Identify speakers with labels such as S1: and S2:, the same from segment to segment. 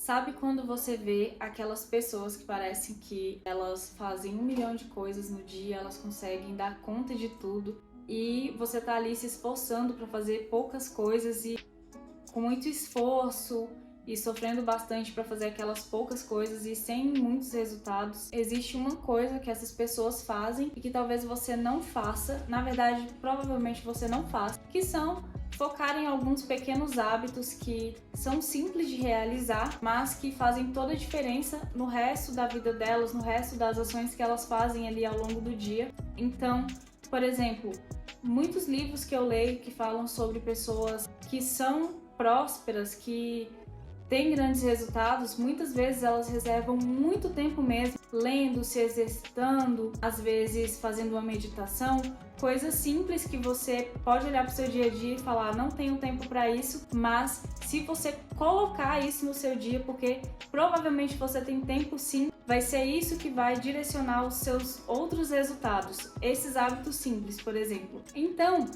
S1: Sabe quando você vê aquelas pessoas que parecem que elas fazem 1 milhão de coisas no dia, elas conseguem dar conta de tudo e você tá ali se esforçando para fazer poucas coisas e com muito esforço e sofrendo bastante para fazer aquelas poucas coisas e sem muitos resultados. Existe uma coisa que essas pessoas fazem e que talvez você não faça, na verdade, provavelmente você não faça, que são focar em alguns pequenos hábitos que são simples de realizar, mas que fazem toda a diferença no resto da vida delas, no resto das ações que elas fazem ali ao longo do dia. Então, por exemplo, muitos livros que eu leio que falam sobre pessoas que são prósperas, que têm grandes resultados, muitas vezes elas reservam muito tempo mesmo lendo, se exercitando, às vezes fazendo uma meditação, coisas simples que você pode olhar para o seu dia a dia e falar, não tenho tempo para isso, mas se você colocar isso no seu dia, porque provavelmente você tem tempo sim, vai ser isso que vai direcionar os seus outros resultados, esses hábitos simples, por exemplo. Então,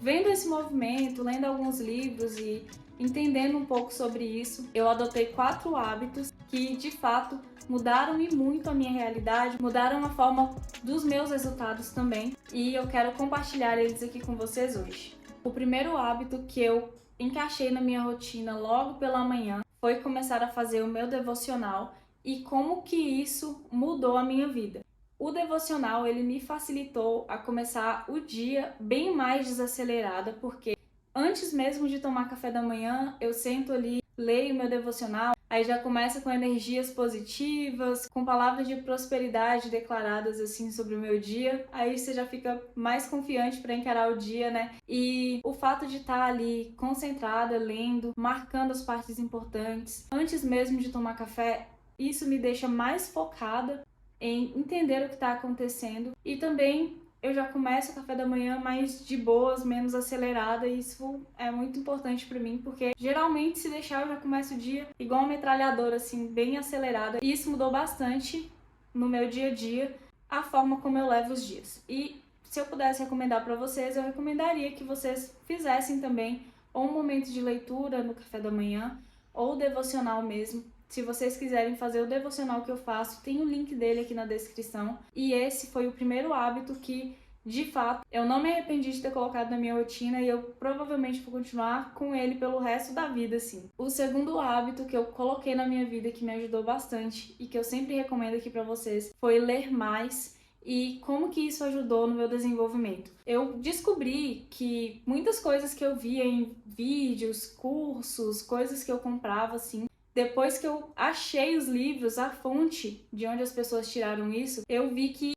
S1: vendo esse movimento, lendo alguns livros e entendendo um pouco sobre isso, eu adotei 4 hábitos que de fato mudaram e muito a minha realidade, mudaram a forma dos meus resultados também, e eu quero compartilhar eles aqui com vocês hoje. O primeiro hábito que eu encaixei na minha rotina logo pela manhã foi começar a fazer o meu devocional e como que isso mudou a minha vida. O devocional, ele me facilitou a começar o dia bem mais desacelerada, porque antes mesmo de tomar café da manhã, eu sento ali, leio meu devocional, aí já começa com energias positivas, com palavras de prosperidade declaradas assim sobre o meu dia, aí você já fica mais confiante para encarar o dia, né? E o fato de estar ali concentrada, lendo, marcando as partes importantes, antes mesmo de tomar café, isso me deixa mais focada em entender o que está acontecendo e também eu já começo o café da manhã mais de boas, menos acelerada, e isso é muito importante pra mim, porque geralmente se deixar eu já começo o dia igual uma metralhadora, assim, bem acelerada, e isso mudou bastante no meu dia a dia, a forma como eu levo os dias. E se eu pudesse recomendar pra vocês, eu recomendaria que vocês fizessem também ou um momento de leitura no café da manhã, ou devocional mesmo. Se vocês quiserem fazer o devocional que eu faço, tem o link dele aqui na descrição. E esse foi o primeiro hábito que, de fato, eu não me arrependi de ter colocado na minha rotina e eu provavelmente vou continuar com ele pelo resto da vida, assim. O segundo hábito que eu coloquei na minha vida que me ajudou bastante e que eu sempre recomendo aqui pra vocês foi ler mais. E como que isso ajudou no meu desenvolvimento? Eu descobri que muitas coisas que eu via em vídeos, cursos, coisas que eu comprava, assim, depois que eu achei os livros, a fonte de onde as pessoas tiraram isso, eu vi que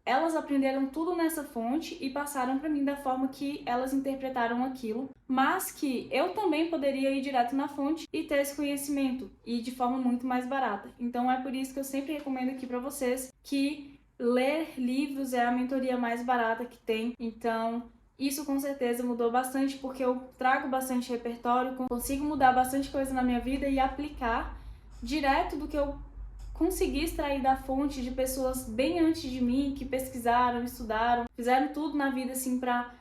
S1: elas aprenderam tudo nessa fonte e passaram para mim da forma que elas interpretaram aquilo, mas que eu também poderia ir direto na fonte e ter esse conhecimento, e de forma muito mais barata. Então é por isso que eu sempre recomendo aqui para vocês que ler livros é a mentoria mais barata que tem. Então isso com certeza mudou bastante, porque eu trago bastante repertório, consigo mudar bastante coisa na minha vida e aplicar direto do que eu consegui extrair da fonte de pessoas bem antes de mim, que pesquisaram, estudaram, fizeram tudo na vida assim pra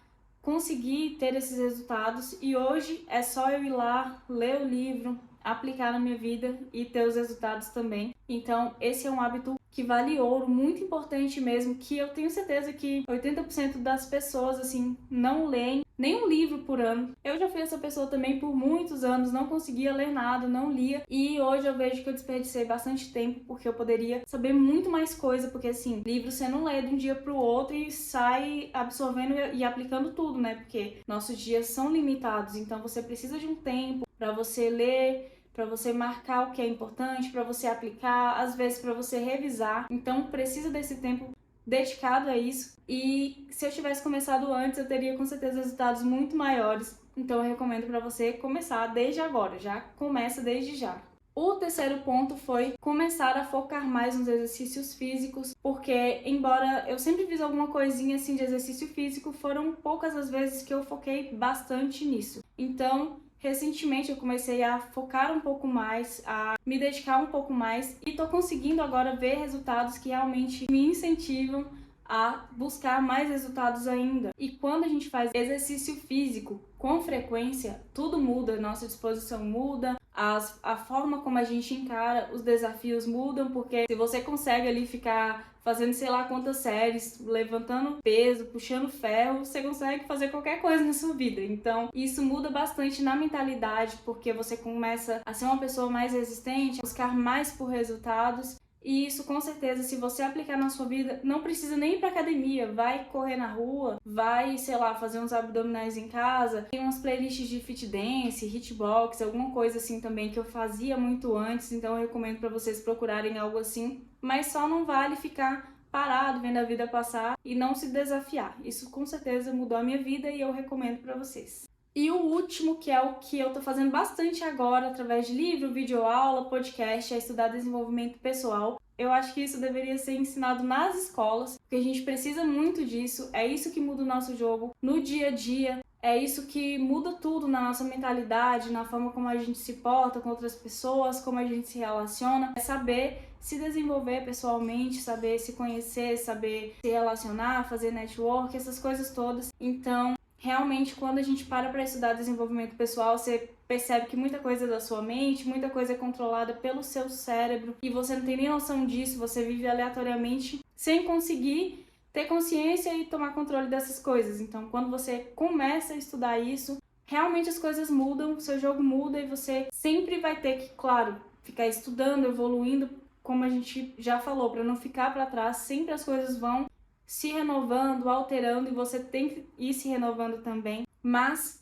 S1: conseguir ter esses resultados. E hoje é só eu ir lá, ler o livro, aplicar na minha vida e ter os resultados também. Então esse é um hábito que vale ouro, muito importante mesmo, que eu tenho certeza que 80% das pessoas, assim, não leem nem um livro por ano. Eu já fui essa pessoa também por muitos anos, não conseguia ler nada, não lia, e hoje eu vejo que eu desperdicei bastante tempo, porque eu poderia saber muito mais coisa, porque assim, livro você não lê de um dia pro outro e sai absorvendo e aplicando tudo, né? Porque nossos dias são limitados, então você precisa de um tempo para você ler, para você marcar o que é importante, para você aplicar, às vezes para você revisar. Então precisa desse tempo dedicado a isso. E se eu tivesse começado antes, eu teria com certeza resultados muito maiores. Então eu recomendo para você começar desde agora, já começa desde já. O terceiro ponto foi começar a focar mais nos exercícios físicos, porque embora eu sempre fiz alguma coisinha assim de exercício físico, foram poucas as vezes que eu foquei bastante nisso. Então, recentemente eu comecei a focar um pouco mais, a me dedicar um pouco mais e tô conseguindo agora ver resultados que realmente me incentivam a buscar mais resultados ainda. E quando a gente faz exercício físico com frequência, tudo muda, nossa disposição muda, a forma como a gente encara os desafios mudam, porque se você consegue ali ficar fazendo sei lá quantas séries, levantando peso, puxando ferro, você consegue fazer qualquer coisa na sua vida. Então, isso muda bastante na mentalidade, porque você começa a ser uma pessoa mais resistente, a buscar mais por resultados. E isso, com certeza, se você aplicar na sua vida, não precisa nem ir pra academia, vai correr na rua, vai, sei lá, fazer uns abdominais em casa. Tem umas playlists de fit dance, hitbox, alguma coisa assim também que eu fazia muito antes, então eu recomendo pra vocês procurarem algo assim. Mas só não vale ficar parado, vendo a vida passar e não se desafiar. Isso com certeza mudou a minha vida e eu recomendo pra vocês. E o último, que é o que eu tô fazendo bastante agora, através de livro, videoaula, podcast, é estudar desenvolvimento pessoal. Eu acho que isso deveria ser ensinado nas escolas, porque a gente precisa muito disso, é isso que muda o nosso jogo no dia a dia, é isso que muda tudo na nossa mentalidade, na forma como a gente se porta com outras pessoas, como a gente se relaciona. É saber se desenvolver pessoalmente, saber se conhecer, saber se relacionar, fazer network, essas coisas todas. Então, realmente, quando a gente para estudar desenvolvimento pessoal, você percebe que muita coisa é da sua mente, muita coisa é controlada pelo seu cérebro e você não tem nem noção disso, você vive aleatoriamente sem conseguir ter consciência e tomar controle dessas coisas. Então, quando você começa a estudar isso, realmente as coisas mudam, o seu jogo muda e você sempre vai ter que, claro, ficar estudando, evoluindo, como a gente já falou, para não ficar para trás, sempre as coisas vão se renovando, alterando, e você tem que ir se renovando também. Mas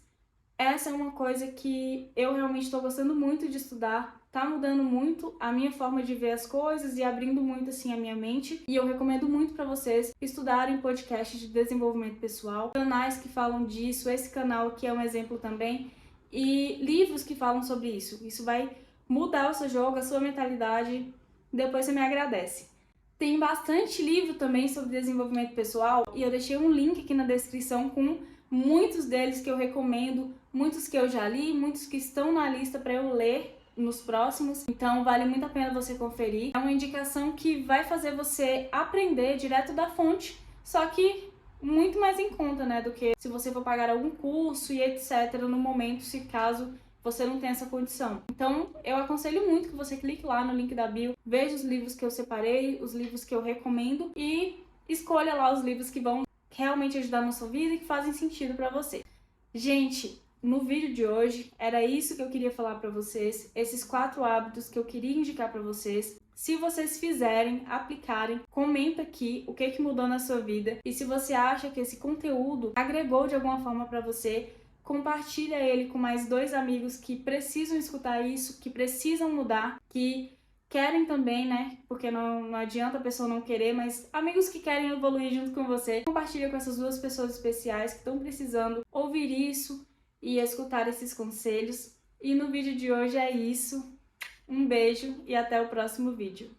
S1: essa é uma coisa que eu realmente estou gostando muito de estudar, tá mudando muito a minha forma de ver as coisas e abrindo muito assim a minha mente. E eu recomendo muito para vocês estudarem podcasts de desenvolvimento pessoal, canais que falam disso, esse canal aqui é um exemplo também, e livros que falam sobre isso. Isso vai mudar o seu jogo, a sua mentalidade, depois você me agradece. Tem bastante livro também sobre desenvolvimento pessoal e eu deixei um link aqui na descrição com muitos deles que eu recomendo, muitos que eu já li, muitos que estão na lista para eu ler nos próximos, então vale muito a pena você conferir. É uma indicação que vai fazer você aprender direto da fonte, só que muito mais em conta, né, do que se você for pagar algum curso e etc. no momento, se caso você não tem essa condição. Então, eu aconselho muito que você clique lá no link da bio, veja os livros que eu separei, os livros que eu recomendo e escolha lá os livros que vão realmente ajudar na sua vida e que fazem sentido pra você. Gente, no vídeo de hoje era isso que eu queria falar pra vocês, esses 4 hábitos que eu queria indicar pra vocês. Se vocês fizerem, aplicarem, comenta aqui o que mudou na sua vida e se você acha que esse conteúdo agregou de alguma forma pra você, compartilha ele com mais 2 amigos que precisam escutar isso, que precisam mudar, que querem também, né? Porque não adianta a pessoa não querer, mas amigos que querem evoluir junto com você. Compartilha com essas 2 pessoas especiais que estão precisando ouvir isso e escutar esses conselhos. E no vídeo de hoje é isso. Um beijo e até o próximo vídeo.